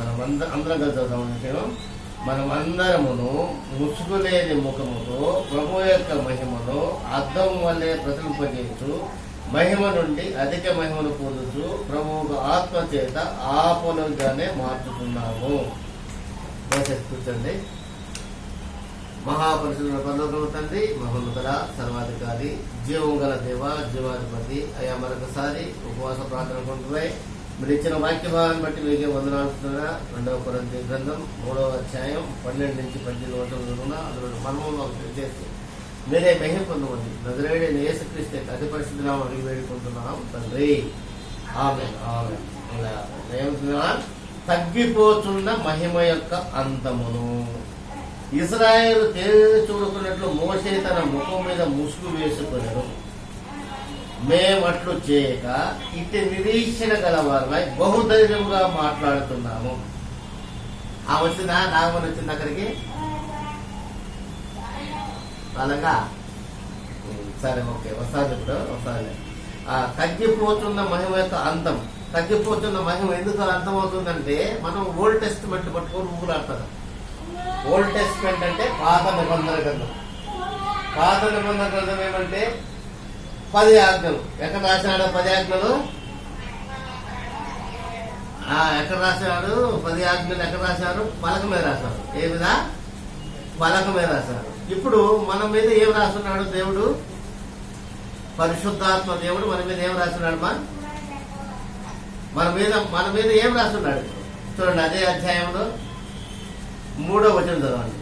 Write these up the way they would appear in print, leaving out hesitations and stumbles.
అందరం కలిసి చదువుతాం. మనమందరమును ముసుగులేని ముఖముతో ప్రభు యొక్క మహిమను అద్దం వల్లే ప్రతింపజేస్తూ మహిమ నుండి అధిక మహిమను పొందుతూ ప్రభువుకు ఆత్మ చేత ఆపలుగానే మార్చుతున్నాము. కూర్చోండి. మహాపరిశుద్ధుల పరలోకపు తండ్రి, మహోన్నతుల సర్వాధికారి, జీవం గల దేవ, జీవాధిపతి అయ్యా, మరొకసారి ఉపవాస ప్రార్థన కొంటున్నాయి. మీరు ఇచ్చిన వాక్య భాగాన్ని బట్టి మీకే వందనాలు. 2వ కొరింథీ గ్రంథం 3వ అధ్యాయం 12 నుంచి 18 వచనం అందులో మర్మంలో చేస్తూ మీరే మహిమ పొందమని నజరేయుడైన యేసుక్రీస్తు అతి పరిశుద్ధ నామమున అడిగి వేడుకుంటున్నాం తండ్రి. ఆమేన్. ఆమేన్. తగ్గిపోతున్న మహిమ యొక్క అంతమును. ఇశ్రాయేలు తేజ చూడుకున్నట్లు మోషే తన ముఖం మీద ముసుగు వేసుకున్నారు. మేమట్లు చేయక ఇట్టి నిరీక్షణ గల వారిపై బహుధైర్యంగా మాట్లాడుతున్నాము. వచ్చిందా? నాగమని వచ్చింది అక్కడికి అలాగా. సరే, ఓకే, వస్తాను. ఇప్పుడు వస్తాను. తగ్గిపోతున్న మహిమ యొక్క అంతం. తగ్గిపోతున్న మహిమ ఎందుకు అర్థం అవుతుందంటే, మనం ఓల్డ్ టెస్ట్మెంట్ పట్టుకొని ఊగులాడతాం. ఓల్డ్ టెస్ట్మెంట్ అంటే పాత నిబంధన గ్రంథం. పాత నిబంధన గ్రంథం ఏమంటే 10 ఆజ్ఞలు. ఎక్కడ రాసినాడు 10 ఆజ్ఞలు? ఎక్కడ రాసినాడు 10 ఆజ్ఞలు? ఎక్కడ రాశారు? పలక మీద రాశారు. ఏ మీద? పలక మీద రాశారు. ఇప్పుడు మన మీద ఏం రాస్తున్నాడు దేవుడు? పరిశుద్ధాత్మ దేవుడు మన మీద ఏం రాస్తున్నాడు? మన మీద ఏం రాస్తున్నాడు? చూడండి, అదే అధ్యాయంలో 3వ వచనం చదవండి.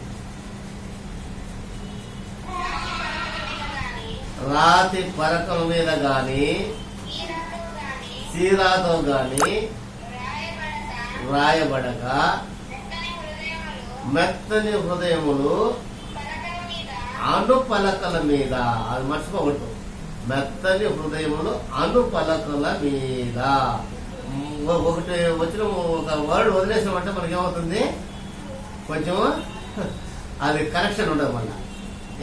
రాతి పరకల మీద గాని సీరాతో గాని రాయబడక మెత్తని హృదయములు అనుపలకల మీద. అది మర్చిపోవద్దు. మెత్తని హృదయములు అనుపలకల మీద. ఒకటి వచ్చిన ఒక వర్డ్ వదిలేసామంటే మనకేమవుతుంది? కొంచెం అది కరెక్షన్ ఉండదు. మళ్ళీ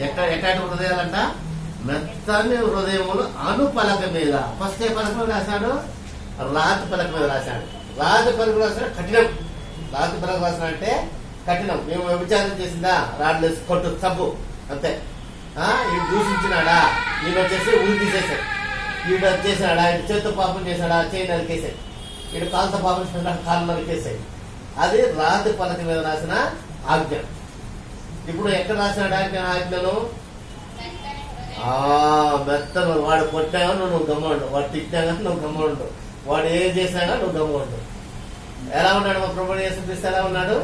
ఎక్కడి హృదయాలంట? మెత్తని హృదయములు అనుపలక మీద. ఫస్ట్ ఏ పలక రాశాడు? రాతి పలక మీద రాశాడు. రాతి పలక రాశాడు కఠినం. రాతి పలక రాశాడంటే కఠినం. మేము విచారణ చేసిందా? రాడ్లు కొట్టు తప్పు అంతే. ఈడు దూషించినాడా? ఈయన వచ్చేసి ఉరి తీసేశాడు. ఈడు వచ్చేసాడా? ఈడు చేతితో పాపం చేశాడా? చేయి నరికేసాడు. ఈడు కాలుతో పాపం చేశాడా? కాళ్ళు నరికేసాడు. అది రాతి పలక మీద రాసిన ఆజ్ఞ. ఇప్పుడు ఎక్కడ రాసినాడు ఆజ్ఞను? మెత్తను. వాడు కొట్టాగా నువ్వు గమ్మండు, వాడు తిట్టాగా నువ్వు గమ్మండు, వాడు ఏం చేసినాగా నువ్వు గమ్మండు. ఎలా ఉన్నాడు మా ప్రభువు యేసుక్రీస్తు? ఎలా ఉన్నాడు?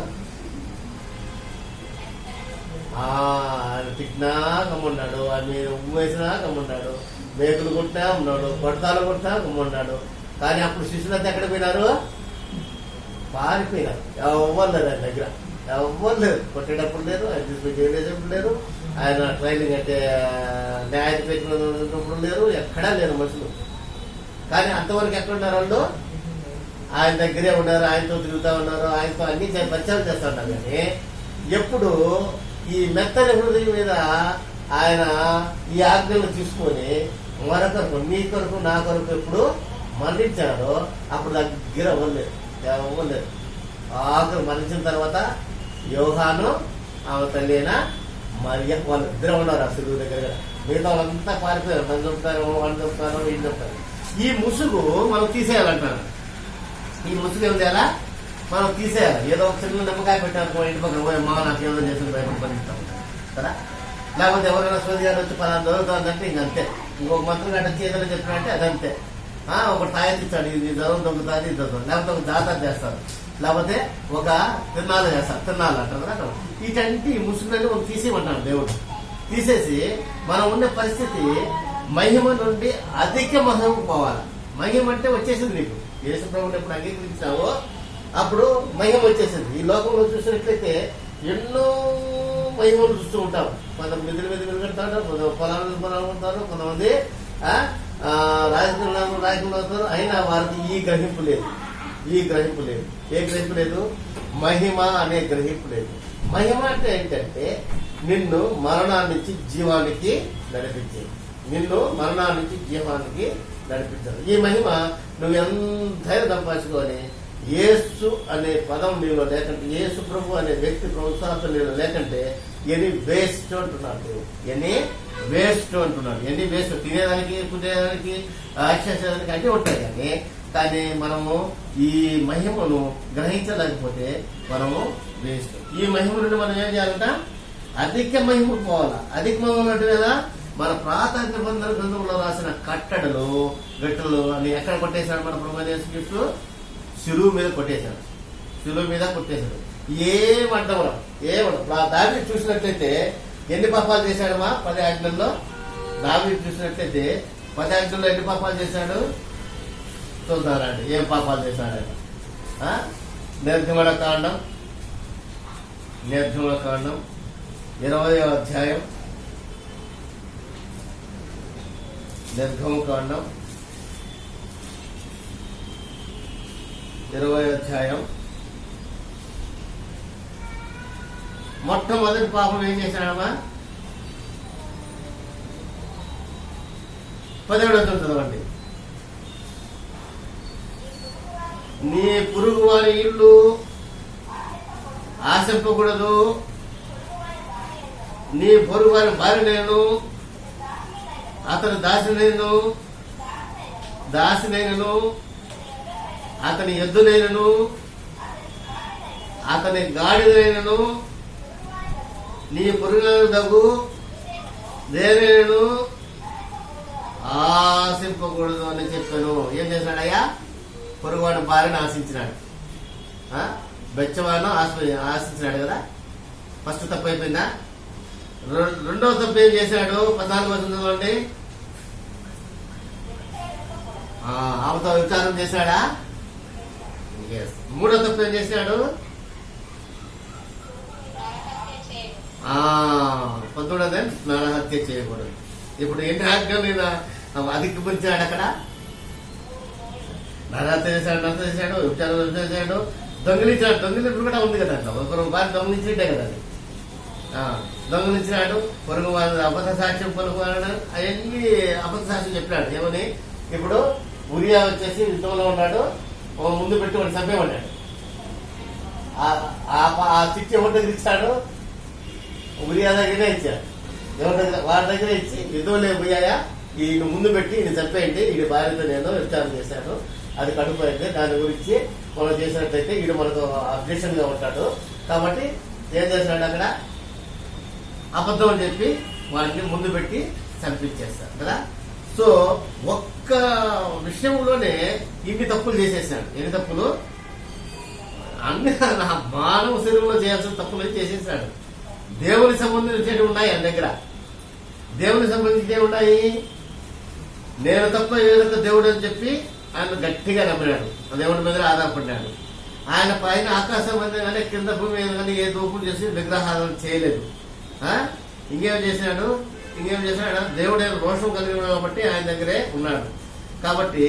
ఆయన తిట్టినా గమ్మున్నాడు, ఆయన ఉమ్ము వేసినా గమ్మున్నాడు, మేకులు కొట్టినా ఉన్నాడు, కొడతాలు కొట్టినా గమ్మున్నాడు. కానీ అప్పుడు శిష్యులంతా ఎక్కడ పోయినారు? పారిపోయినారు. ఎవ్వరు లేరు ఆయన దగ్గర. ఎవ్వరు లేరు. కొట్టేటప్పుడు లేరు, ఆయన తీసుకుని చేయలేసేప్పుడు లేరు, ఆయన ట్రైనింగ్ అంటే న్యాయాధిపతులు లేరు, ఎక్కడా లేరు మనుషులు. కానీ అంతవరకు ఎక్కడున్నారు వాళ్ళు? ఆయన దగ్గరే ఉన్నారు, ఆయనతో తిరుగుతూ ఉన్నారు, ఆయనతో అన్ని పరిచయం చేస్తూ ఉన్నారు. కానీ ఎప్పుడు ఈ మెత్తని హృదయం మీద ఆయన ఈ ఆజ్ఞలు తీసుకొని మరొకరు, నీ కొరకు నా కొరకు ఎప్పుడు మరణించాడో అప్పుడు దగ్గర అవ్వలేదు. అవ్వలేదు. ఆఖరు మరణించిన తర్వాత యోహాను ఆమె తల్లి అయినా మరియ వాళ్ళు ఇద్దరు ఉన్నారు ఆ సిలువు దగ్గర. మిగతా వాళ్ళంతా పారిపోయారు. మనం చెప్తారు, వాళ్ళు చెప్తారు, వీళ్ళు చెప్తారు. ఈ ముసుగు మనం తీసేయాలంటారు. ఈ ముసుగు ఏం చేయాలా? మనం తీసేయాలి. ఏదో ఒక చిన్న నిమ్మకాయ పెట్టాను ఇంటి పక్కన పోయి మా నాకు ఏదో చేసిన భయపడి పనిస్తాం కదా. లేకపోతే ఎవరైనా సోది గారు వచ్చి పలానా చదువుతుందంటే ఇంకంతే. ఇంకొక మంత్రం గడ్డ వచ్చి ఏదైనా చెప్పినంటే అదంతే. ఒక తాయెత్తి ఇచ్చాడు, ఇది చదువు దొంగతాది, ఇది చదువు. లేకపోతే ఒక జాతర చేస్తారు, లేకపోతే ఒక తిన్నాళ్ళు చేస్తారు. తిన్నాళ్ళు అంటారు కదా. వీటంటే ఈ ముసుగులన్నీ మనం తీసేయమంటాడు దేవుడు. తీసేసి మనం ఉండే పరిస్థితి మహిమ నుండి అధిక మహిమకు పోవాలి. మహిమ అంటే వచ్చేసింది నీకు. యేసు ప్రభువుని ఎప్పుడు అంగీకరించావో అప్పుడు మహిమ వచ్చేసింది. ఈ లోకంలో చూసినట్లయితే ఎన్నో మహిమలు చూస్తూ ఉంటాం. కొంతమంది మిదిలి మీద కడతారు, పొలాలు ఉంటారు, కొంతమంది రాజకీయాలు అవుతారు. అయినా వారికి ఈ గ్రహింపు లేదు. ఏ గ్రహింపు లేదు? మహిమ అనే గ్రహింపు లేదు. మహిమ అంటే ఏంటంటే నిన్ను మరణాన్నించి జీవానికి నడిపించేది. ఈ మహిమ నువ్వు ఎంతైనా సంపాదించుకొని యేసు అనే పదం నీలో లేకంటే, యేసు ప్రభు అనే వ్యక్తి ప్రోత్సాహం నీలో లేకంటే ఎనీ వేస్ట్ అంటున్నాడు. ఎనీ వేస్ట్ అంటున్నాడు. ఎనీ వేస్ట్, తినేదానికి, కుదేదానికి, ఆశించడానికి అన్నీ ఉంటాయి. కానీ మనము ఈ మహిమను గ్రహించలేకపోతే మనము వేస్ట్. ఈ మహిమ నుండి మనం ఏం చేయాలంట? అధిక మహిమ పోవాలా. అధిక మహిమ అంటే కదా మన ప్రాత నిబంధన గ్రంథంలో రాసిన కట్టడలు గట్టలు అని ఎక్కడ కొట్టేశాడు మన ప్రభు యేసుక్రీస్తు? శిలువ మీద కొట్టేశాడు. శిలువ మీద కొట్టేశాడు. ఏమంటాం దావీదు చూసినట్లయితే ఎన్ని పాపాలు చేశాడమ్మా? 10 ఆజ్ఞల్లో. దావీదు చూసినట్లయితే 10 ఆజ్ఞల్లో ఎన్ని పాపాలు చేశాడు చూద్దారండి. ఏం పాపాలు చేశాడు? నిర్గమకాండం 20వ అధ్యాయం, నిర్గమకాండం 20వ అధ్యాయం మొట్టమొదటి పాపం ఏం చేశాడమ్మా? 17వ చదవండి. నీ పురుగు వారి ఇల్లు ఆశింపకూడదు, నీ పొరుగు వారి భార్య నేను, అతని దాసినైనను, అతని ఎద్దునైనను, అతని గాడిదైనను, నీ పొరుగు దగ్గు దేనైనను ఆశింపకూడదు అని చెప్పాను. ఏం చేశాడయ్యా? పొరుగువాడు భార్యను ఆశించినాడు, బెచ్చవాను ఆశించినాడు కదా. ఫస్ట్ తప్పు అయిపోయిందా? రెండవ తప్పు ఏం చేశాడు? 14వ వచనంలోండి ఆమెతో విచారం చేశాడా? మూడో తప్పు ఏం చేశాడు? 19వ నరహత్య చేయకూడదు. ఇప్పుడు ఎన్ని ఆజ్ఞలు అధిగమించాడు అక్కడ? నరహత్య చేశాడు, విచారం చేశాడు, దొంగిలించాడు. దొంగిలింపుడు కూడా ఉంది కదా. ఒకరు వారు దొంగిలించినట్టే కదా అది. దొంగిలించినాడు, పొరుగు వారు అబద్ధ సాక్ష్యం పొరుగువాడు, అవన్నీ అబద్ధ సాక్ష్యం చెప్పినాడు. ఏమని? ఇప్పుడు ఉరియా వచ్చేసి యుద్ధంలో ఉన్నాడు, ముందు పెట్టి వాడు చంపేమన్నాడు. ఆ శిక్ష ఎవరి దగ్గర ఇచ్చాడు? ఉరియా దగ్గరే ఇచ్చాడు. ఎవరి దగ్గర? వారి దగ్గర ఇచ్చి, యుద్ధంలో పోయాయా ఈయన ముందు పెట్టి ఈయన చంపేయండి, ఈయన భార్యతో నేను విచారం చేశాను, అది కడుపు అయితే దాని గురించి మనం చేసినట్లయితే ఈడు మనకు అబ్జెక్షన్ గా ఉంటాడు. కాబట్టి ఏం చేశాడు? అక్కడ అబద్ధం అని చెప్పి వాడిని ముందు పెట్టి చంపించేస్తాడు కదా. సో ఒక్క విషయంలోనే ఇన్ని తప్పులు చేసేసాడు. ఎన్ని తప్పులు? అన్ని మానవ శరీరంలో చేయాల్సిన తప్పులు చేసేసాడు. దేవుని సంబంధించినవి ఉన్నాయి ఆయన దగ్గర. దేవుని సంబంధించి ఉన్నాయి. నేను తప్ప ఏదో దేవుడు అని చెప్పి ఆయన గట్టిగా నమ్మినాడు. దేవుడి మీద ఆధారపడ్డాడు. ఆయన పైన ఆకాశం మీద కానీ కింద భూమి మీద కానీ ఏ దోపులు చేసి విగ్రహాలను చేయలేదు. ఇంకేం చేశాడు? దేవుడు రోషం కలిగి ఉన్నాడు కాబట్టి ఆయన దగ్గరే ఉన్నాడు. కాబట్టి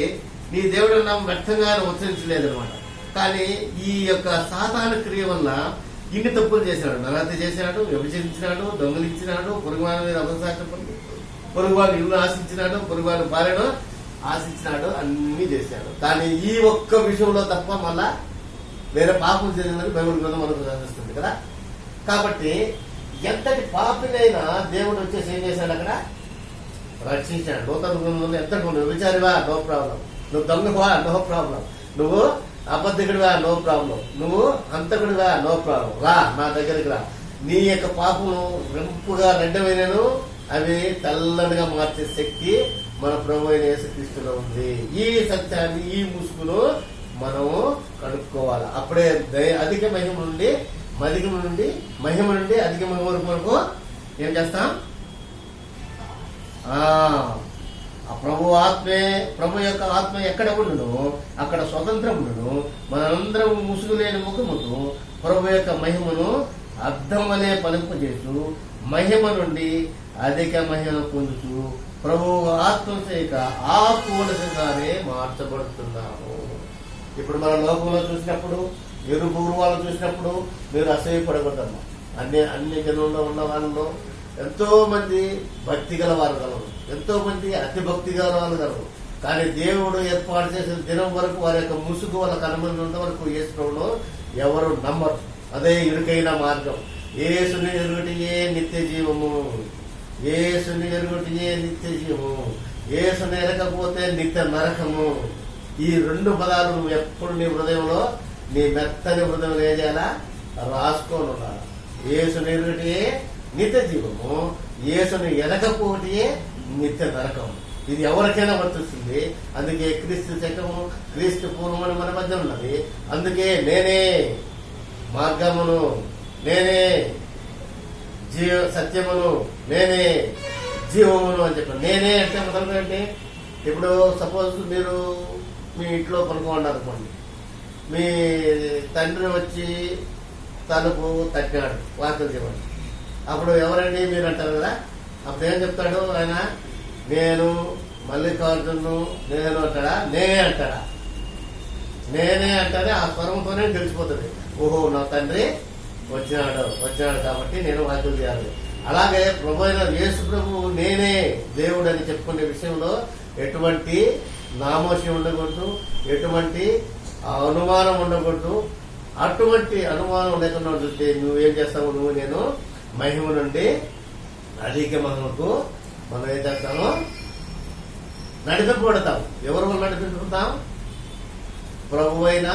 నీ దేవుడు నామం వ్యక్తంగా ఉచ్చరించలేదు అనమాట. కానీ ఈ యొక్క సాతాను క్రియ వల్ల ఇన్ని తప్పులు చేశాడు. నరహత్య చేశాడు, విభజించినాడు, దొంగలించినాడు, పొరుగువారి మీద అబద్ధసాక్ష్యం, పొరుగువారి ఇల్లు ఆశించినాడు, పొరుగువారి భార్యను ఆశించినాడు, అన్ని చేశాడు. కానీ ఈ ఒక్క విషయంలో తప్ప మళ్ళా వేరే పాపం జరిగిందని బైబిల్ గ్రంథం మనకు చదివిస్తుంది కదా. కాబట్టి ఎంతటి పాపినైనా దేవుడు వచ్చేసి ఏం చేశాడు? అక్కడ రక్షించాడు. నూతన గ్రంథంలో ఎంతటి విచారివా? No problem. నువ్వు దొంగవా? No problem. నువ్వు అబద్ధికుడివా? No problem. నువ్వు హంతకుడివా? No problem. రా నా దగ్గరికి రా. నీ యొక్క పాపము వెంపుగా రెడ్డమైనను అవి తెల్లనిగా మార్చే శక్తి మన ప్రభు అయిన యేసుక్రీస్తులో ఉంది. ఈ సత్యాన్ని, ఈ ముసుగును మనము కనుక్కోవాలి. అప్పుడే అధిక మహిమ నుండి మహిమ నుండి అధిక మహిమ వరకు ఏం చేస్తాం? ఆ ప్రభు యొక్క ఆత్మ ఎక్కడ ఉండును అక్కడ స్వతంత్రం ఉండును. మనందరం ముసుగు లేని ముఖముతో ప్రభు యొక్క మహిమను అర్థం వలె పలుంపజేస్తూ మహిమ నుండి అధిక మహిమను పొందుతూ ప్రభు ఆత్మచేత ఆ పోలికగానే మార్చబడుతున్నాము. ఇప్పుడు మన లోకంలో చూసినప్పుడు, పొరుగు వాళ్ళని చూసినప్పుడు మీరు అసహ్యపడకూడదమ్మా. అన్ని జనంలో ఉన్న వాళ్ళలో ఎంతో మంది భక్తి గల వారు కలరు, ఎంతో మంది అతి భక్తి గల వాళ్ళు కలరు. కానీ దేవుడు ఏర్పాటు చేసిన దినం వరకు వారి యొక్క ముసుగు వాళ్ళ కనుమన్నంత వరకు యేసు ప్రభువును ఎవరు నమ్మరు. అదే ఇరుకైన మార్గం. యేసుని ఎరుగుటియే నిత్య జీవము, యేసుని ఎరుగుటియే నిత్య జీవము, యేసుని ఎరగకపోతే నిత్య నరకము. ఈ రెండు పదాలు నువ్వు ఎప్పుడు నీ హృదయంలో, నీ మెత్తని హృదయంలో ఏం చేయాలా? రాసుకొని ఉండాలి. యేసుని ఎరుగుటియే నిత్య జీవము, యేసుని ఎరగకపోతే నిత్య నరకము. ఇది ఎవరికైనా వర్తిస్తుంది. అందుకే క్రీస్తు శకము, క్రీస్తు పూర్వమని మన మధ్య ఉన్నది. అందుకే నేనే మార్గమును, నేనే సత్యమును, నేనే జీవమును అని చెప్పాను. నేనే అంటే మొదలు ఏంటి? ఇప్పుడు సపోజ్ మీరు మీ ఇంట్లో పనుకోండి అనుకోండి, మీ తండ్రి వచ్చి తలుపు తట్టినాడు, వార్తలు చెప్పండి. అప్పుడు ఎవరండి మీరు అంటారు కదా. అప్పుడు ఏం చెప్తాడు ఆయన? నేను మల్లికార్జును, నేను అంటాడా? నేనే అంటాడా? నేనే అంటానే ఆ స్వరంతోనే తెలిసిపోతుంది. ఓహో, నా తండ్రి వచ్చినాడు కాబట్టి నేను వాక్యం చేయాలి. అలాగే ప్రభు అయిన యేసు ప్రభు నేనే దేవుడు అని చెప్పుకునే విషయంలో ఎటువంటి నామోషి ఉండకూడదు, ఎటువంటి అనుమానం ఉండకూడదు. అటువంటి అనుమానం లేకుండా చూస్తే నువ్వేం చేస్తావు? నువ్వు నేను మహిమ నుండి అధిక మహిమకు మనం ఏం చేస్తాము? నడిపింపబడతాం. ఎవరు వల్ల నడిపించుకుంటాం? ప్రభు అయిన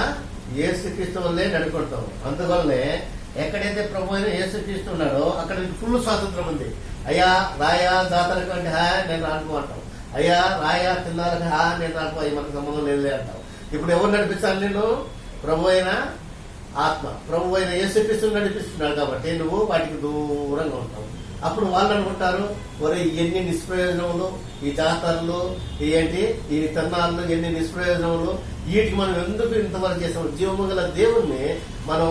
యేసుక్రీస్తు వల్లే నడుపుకుంటాం. అందువల్లనే ఎక్కడైతే ప్రభు అయిన యేసుక్రీస్తు ఉన్నాడో అక్కడ ఫుల్ స్వాతంత్రం ఉంది. అయ్యా రాయా జాతరకు అంటే నేను రానుకుంటాం, అయ్యా రాయా తిన్నారని నేను రానుకో, అయ్యి మనకు సంబంధం లేదులే అంటాం. ఇప్పుడు ఎవరు నడిపిస్తాను? నేను ప్రభు అయిన ఆత్మ, ప్రభు అయిన యేసుక్రీస్తు నడిపిస్తున్నాడు కాబట్టి నువ్వు వాటికి దూరంగా ఉంటావు. అప్పుడు వాళ్ళు అనుకుంటారు, ఒరే ఎన్ని నిష్ప్రయోజనములు ఈ జాతరలు, ఏంటి ఈ తిన్నాళ్ళు, ఎన్ని నిష్ప్రయోజనములు, వీటికి మనం ఎందుకు ఇంతవరకు చేస్తాం? జీవము గల దేవుణ్ణి మనం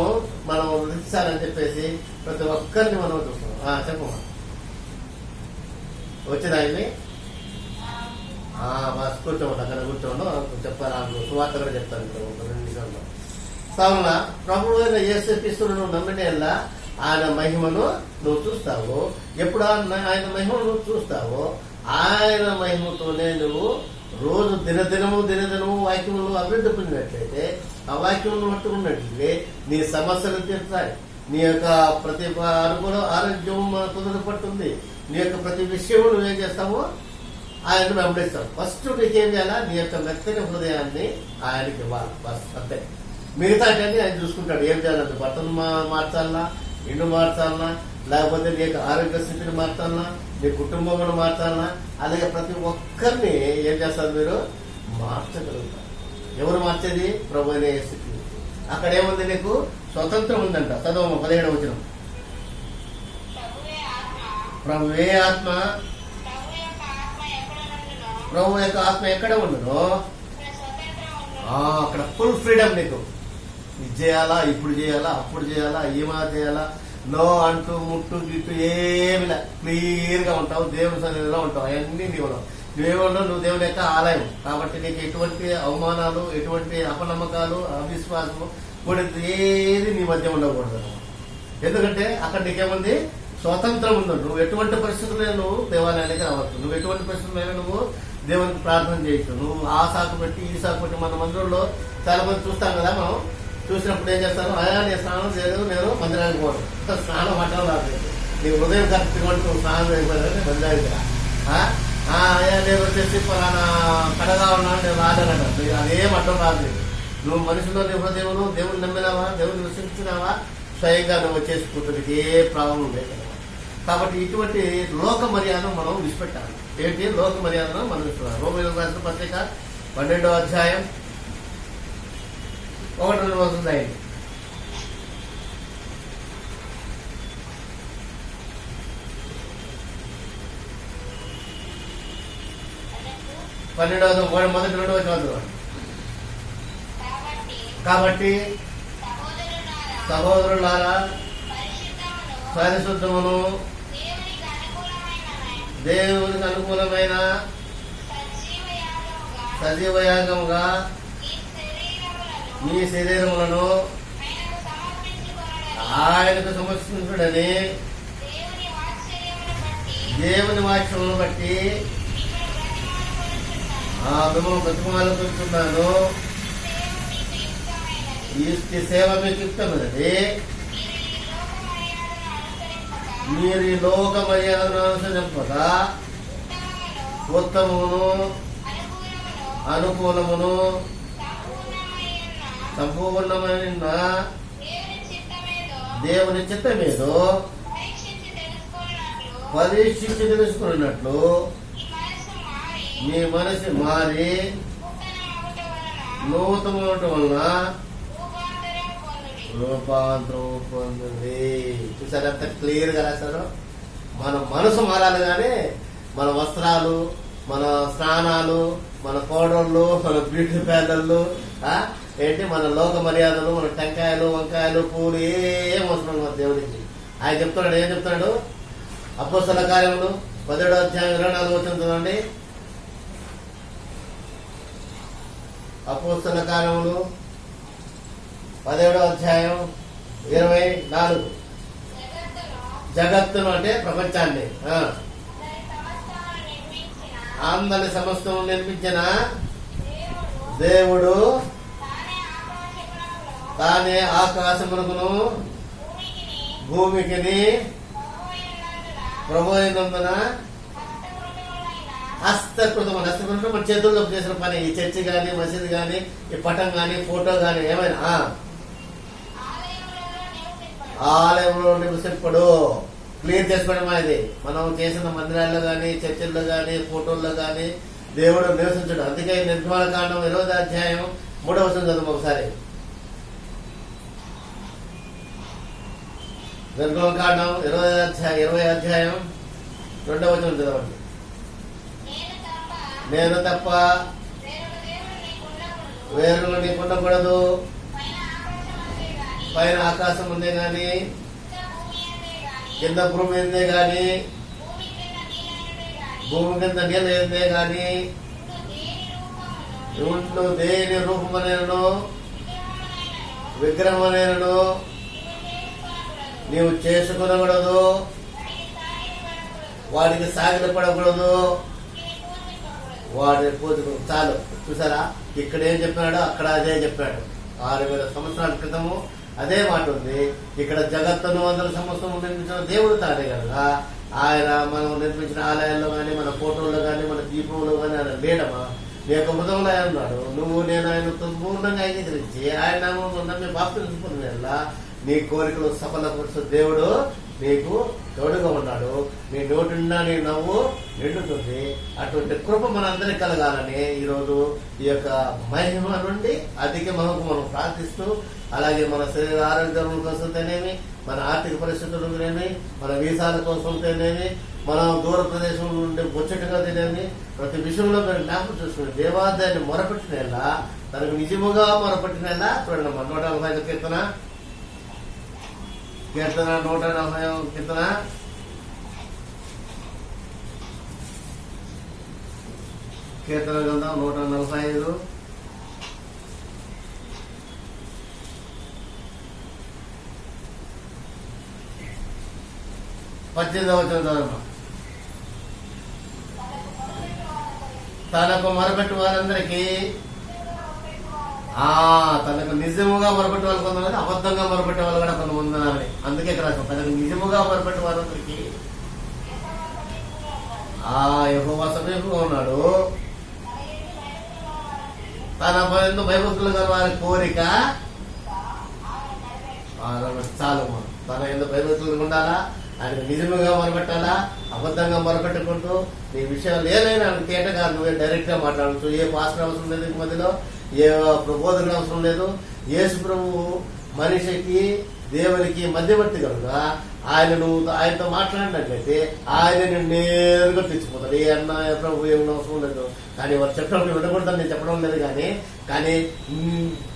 రుచించాలని చెప్పేసి ప్రతి ఒక్కరిని మనం చూస్తాం. చెప్పమ్మా, వచ్చిందా ఆయన్ని? కూర్చోండి, అక్కడ కూర్చోండి, చెప్పాను. సువార్త కూడా చెప్తాను ఇప్పుడు ఒక 2 నిమిషాల్లో. కావున ప్రభు అయిన యేసుక్రీస్తును నువ్వు నమ్మినేలా ఆయన మహిమను నువ్వు చూస్తావు. ఎప్పుడు ఆయన మహిమను నువ్వు చూస్తావో ఆయన మహిమతోనే నువ్వు రోజు దినదినము వాక్యములు అభివృద్ధి పొందినట్లయితే, ఆ వాక్యములను పట్టుకున్నట్లయితే నీ సమస్యలు తీరుతాయి. నీ యొక్క ప్రతి అనుకూల ఆరోగ్యం కుదురుపడుతుంది. నీ యొక్క ప్రతి విషయము నువ్వేం చేస్తావో ఆయనను వెంబడిస్తావు. ఫస్ట్ నీకేం చేయాలా? నీ యొక్క మెత్తని హృదయాన్ని ఆయనకి ఇవ్వాలి. బస్ అంతే. మిగతా ఆయన చూసుకుంటాడు. ఏం చేయాలంటే బట్టలు మార్చాలన్నా, ఇండు మార్చాలన్నా, లేకపోతే నీ యొక్క ఆరోగ్య స్థితిని మార్చాలన్నా, నీ కుటుంబమును మార్చాలన్నా, అలాగే ప్రతి ఒక్కరిని ఏం చేస్తారు? మీరు మార్చగలుగుతారు. ఎవరు మార్చేది? ప్రభు అయిన యేసుక్రీస్తు. అక్కడ ఏముంది? నీకు స్వతంత్రం ఉందంట. చదవమ్మ 17వ వచనం. ప్రభువే ఆత్మ, ప్రభు యొక్క ఆత్మ ఎక్కడ ఉండదో అక్కడ ఫుల్ ఫ్రీడమ్. నీకు ఇది చేయాలా, ఇప్పుడు చేయాలా, అప్పుడు చేయాలా, ఏమా చేయాలా, నో అంటూ ముట్టు గిట్టు ఏమిలా క్లియర్ గా ఉంటావు. దేవుని సన్నిధిలో ఉంటావు. అవన్నీ నువ్వు దేవుని యొక్క ఆలయం కాబట్టి నీకు ఎటువంటి అవమానాలు, ఎటువంటి అపనమ్మకాలు, అవిశ్వాసము కూడా ఏది నీ మధ్య ఉండకూడదు. ఎందుకంటే అక్కడ నీకేముంది? స్వతంత్రం ఉంది. నువ్వు ఎటువంటి పరిస్థితుల్లో నువ్వు దేవాలయానికి రావచ్చు. నువ్వు ఎటువంటి పరిస్థితుల్లో నువ్వు దేవునికి ప్రార్థన చేయొచ్చు. నువ్వు ఆ సాకు పెట్టి ఈ సాకు పెట్టి మన మందిరంలో చాలా మంది చూస్తాం కదా. మనం చూసినప్పుడు ఏం చేస్తాను? అయ్యా నేను స్నానం చేయలేదు, నేను మందిరానికి పోను. స్నానం మట్టం రాదు. నీ హృదయం కరెక్ట్గా నువ్వు స్నానం చేయకపోతే మందిరానికి రా. అయ్యా నేను వచ్చేసి పలానా కడగా ఉన్నాను, నేను రాలేనంట. అదేం అడ్డం రాదు. నువ్వు మనిషిలో నీ హృదయంలో దేవుని నమ్మినావా, దేవుని విశ్వసించినావా, స్వయంగా నువ్వు వచ్చేసి కూతురికి ఏ ప్రాబ్లం లేదు. కాబట్టి ఇటువంటి లోక మర్యాదను మనం విడిచిపెట్టాలి. ఏంటి లోక మర్యాదను మనం విడిచిపెట్టాలి. రోమీయులకు రాసిన పత్రిక 12వ అధ్యాయం 1-2 వచనం అయింది. 12వ మొదటి 2వ వచనం. కాబట్టి సహోదరులారా, పరిశుద్ధమును దేవునికి అనుకూలమైన సజీవ యాగముగా మీ శరీరములను ఆయనకు సమర్పించుడని దేవుని వాక్యమును బట్టి మిమ్మల్ని బ్రతిమాలుకుంటున్నాను. ఈ సేవ మీకు యుక్తమైనది. మీరు ఈ లోక మర్యాదను అనుసరింపక ఉత్తమమును అనుకూలమును సంపూర్ణమైన దేవుని చిత్తమేదో పరీక్షించి తెలుసుకున్నట్లు మీ మనసు మారి నూతనమవటం వలన రూపాంతరం పొందింది. చూసారు ఎంత క్లియర్ గా రాశారు. మన మనసు మారాలి కానీ మన వస్త్రాలు, మన స్నానాలు, మన పౌడర్లు, మన బ్యూటీ పార్లర్లు, ఏంటి మన లోక మర్యాదలు, మన టెంకాయలు, వంకాయలు, పూలు ఏం అవసరం మన దేవుడికి. ఆయన చెప్తున్నాడు, ఏం చెప్తున్నాడు? అపోస్తల కార్యములు 17వ అధ్యాయం 24 వచనం చదవండి. అపోస్తల కార్యములు 17వ అధ్యాయం 24. జగత్తును అంటే ప్రపంచాన్ని, అందరి సమస్తం నిర్మించిన దేవుడు తానే ఆకాశమునకును భూమికిని ప్రభు అయినందున హస్తకృతం మన చేతుల్లో చేసిన పని. ఈ చర్చి గాని, మసీదు గాని, ఈ పటం గాని, ఫోటో గాని, ఏమైనా ఆలయంలో నివసింపడు. క్లియర్ చేసుకోవడం ఇది. మనం చేసిన మందిరాల్లో గాని, చర్చిల్లో గాని, ఫోటోల్లో గాని దేవుడు నివసించడు. అందుకే నిర్గమకాండం 20వ అధ్యాయం 3వ వచనం చదువు ఒకసారి. నిర్గమకాండం 20వ అధ్యాయం 2వ వచనం చదవండి. నేను తప్ప వేరుగా నీకు ఉండకూడదు. పైన ఆకాశం ఉందే గాని, కింద భూమి ఉందే గాని, భూమి కింద నీళ్ళు ఏందే గాని, ఇంట్లో దేని రూపమనేను విగ్రహమనేను నీవు చేసుకునకూడదు. వాడికి సాగిలపడకూడదు. వాడి పూజకు చాలు. చూసారా, ఇక్కడ ఏం చెప్పాడు, అక్కడ అదే చెప్పాడు. 6000 సంవత్సరాల క్రితము అదే మాట ఉంది. ఇక్కడ జగత్తును 100 సంవత్సరం నిర్మించిన దేవుడు తానే కనుక ఆయన మనం నిర్మించిన ఆలయాల్లో కానీ, మన ఫోటోల్లో కానీ, మన దీపంలో కానీ ఆయన లేడమా? నీ యొక్క మృతంలో ఆయన ఉన్నాడు. నువ్వు నేను ఆయన పూర్ణంగా అంగీకరించి ఆయన నామమున నమ్మి బాప్తిస్మం పొందిన నీ కోరికలు సఫలపరుచు దేవుడు నీకు తోడుగా ఉన్నాడు. నీ నోటిన్నా నీ నవ్వు నిండుతుంది. అటువంటి కృప మనందరికీ కలగాలని ఈరోజు ఈ యొక్క మహిమ నుండి అధిక మహిమకు మనం ప్రార్థిస్తూ, అలాగే మన శరీర ఆరోగ్యం కోసంతేనేమి, మన ఆర్థిక పరిస్థితులనేమి, మన వీసాల కోసంతేనేమి, మనం దూర ప్రదేశం నుండి వచ్చేట్టుగా తినేమి, ప్రతి విషయంలో మీరు జ్ఞాపకం చూసుకుని దేవాదాయాన్ని మొరపెట్టినలా, తనకు నిజముగా మొరపెట్టినలా చూడండి. మన 145 కీర్తన 140 కీర్తన కీర్తన గ్రంథం 145 18వ వచనం. తనకు మొరపెట్టు వారందరికీ, తనకు నిజముగా మొరపెట్టే వాళ్ళు కొంతమంది, అబద్ధంగా మొరపెట్టే వాళ్ళు కూడా కొంతమంది ఉన్నారని. అందుకే ఇక్కడ తనకు నిజముగా మొరపెట్టే వారందరికీ యెహోవా సమీపంగా ఉన్నాడు. తన భయభక్తులు గల వారి కోరిక చాలు. తన ఎందుకు భయభక్తులు ఉండాలా, ఆయనకు నిజముగా మొరపెట్టాలా, అబద్ధంగా మొరపెట్టుకుంటూ నీ విషయాలు ఏదైనా తేటగా నువ్వే డైరెక్ట్ గా మాట్లాడచ్చు. ఏ పాస్టర్ అవసరం లేదు, మధ్యలో ఏ ప్రబోధకుడు అవసరం లేదు. యేసు ప్రభువు మనిషికి దేవునికి మధ్యవర్తి కనుక ఆయనతో మాట్లాడినట్లయితే ఆయన నేరుగా తెచ్చిపోతాడు. ఏ అన్న ప్రభు ఏమన్నా అవసరం లేదు. కానీ వారు చెప్పడం వినకూడదని నేను చెప్పడం లేదు. కానీ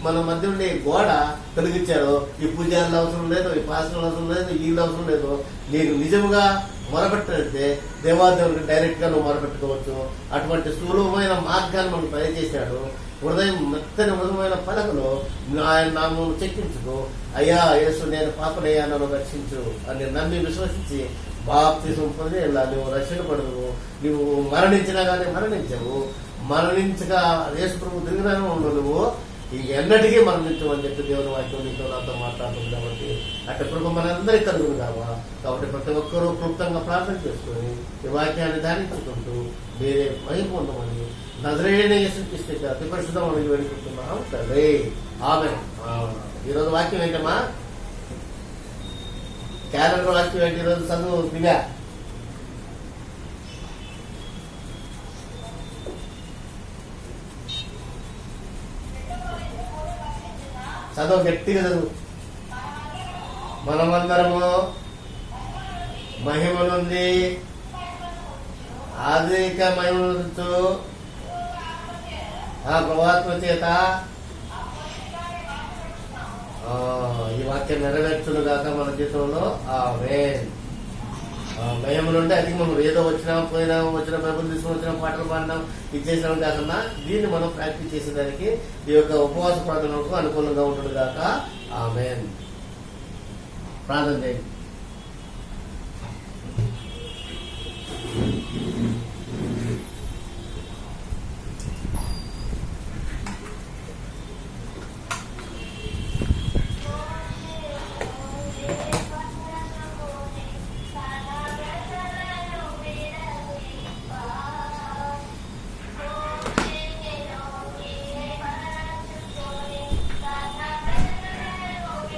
మన మధ్య ఉండే గోడ తొలగించారు. ఈ పూజారులు అవసరం లేదు, ఈ పాస్టర్లు అవసరం లేదు, వీళ్ళు అవసరం లేదు. నీకు నిజముగా మొరపెట్టితే దేవాదేవుడికి డైరెక్ట్ గా నువ్వు మొరపెట్టుకోవచ్చు. అటువంటి సులభమైన మార్గాన్ని మనకు దయచేశాడు. హృదయం మెత్తని మృదుమైన పలకలో ఆయన నామం చెక్కించుకో. అయ్యా యేసు నేను పాపనయ్యా నన్ను రక్షించు అని నమ్మి విశ్వసించి బాప్తిస్మం పొంది నువ్వు రక్షణ పడదు. నువ్వు మరణించినా కానీ మరణించవు. మరణించగా యేసు ప్రభు తిరిగినానే ఉండు నువ్వు ఇక ఎన్నటికీ మరణించమని చెప్పి దేవుని వాక్యం నీతో నాతో మాట్లాడుతుంది. కాబట్టి అటు కృప మనందరికీ కలుగును కాబట్టి ప్రతి ఒక్కరూ క్లుప్తంగా ప్రార్థన చేసుకొని ఈ వాక్యాన్ని ధ్యానించుకుంటూ వేరే మహిమ పొందమని నజరేయుడైన యేసుక్రీస్తు అతి పరిశుద్ధమని వేడుకుంటున్నాం తండ్రి. ఆమేన్. ఈరోజు వాక్యం ఏంటమ్మా? క్యాలెండర్ వాక్యం ఏంటి ఈరోజు? చదువు దివ్యా. చదువు గట్టిగా చదువు. మనమందరము మహిమ నుండి ఆధునిక మహిమ నుంచు ఆ ప్రభాత్మ చేత ఈ వాక్యం నెరవేర్చును గాక మన జీవితంలో. ఆమేన్. భయం నుండి అది మనం ఏదో వచ్చినా పోయినా వచ్చిన బైబుల్ తీసుకుని వచ్చిన పాటలు పాడినాం ఇది చేసినాం కాకుండా దీన్ని మనం ప్రాక్టీస్ చేసేదానికి ఈ యొక్క ఉపవాస ప్రార్థనకు అనుకూలంగా ఉంటుంది కాక. ఆమేన్. ప్రార్థన చేయండి.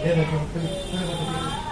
Yeah,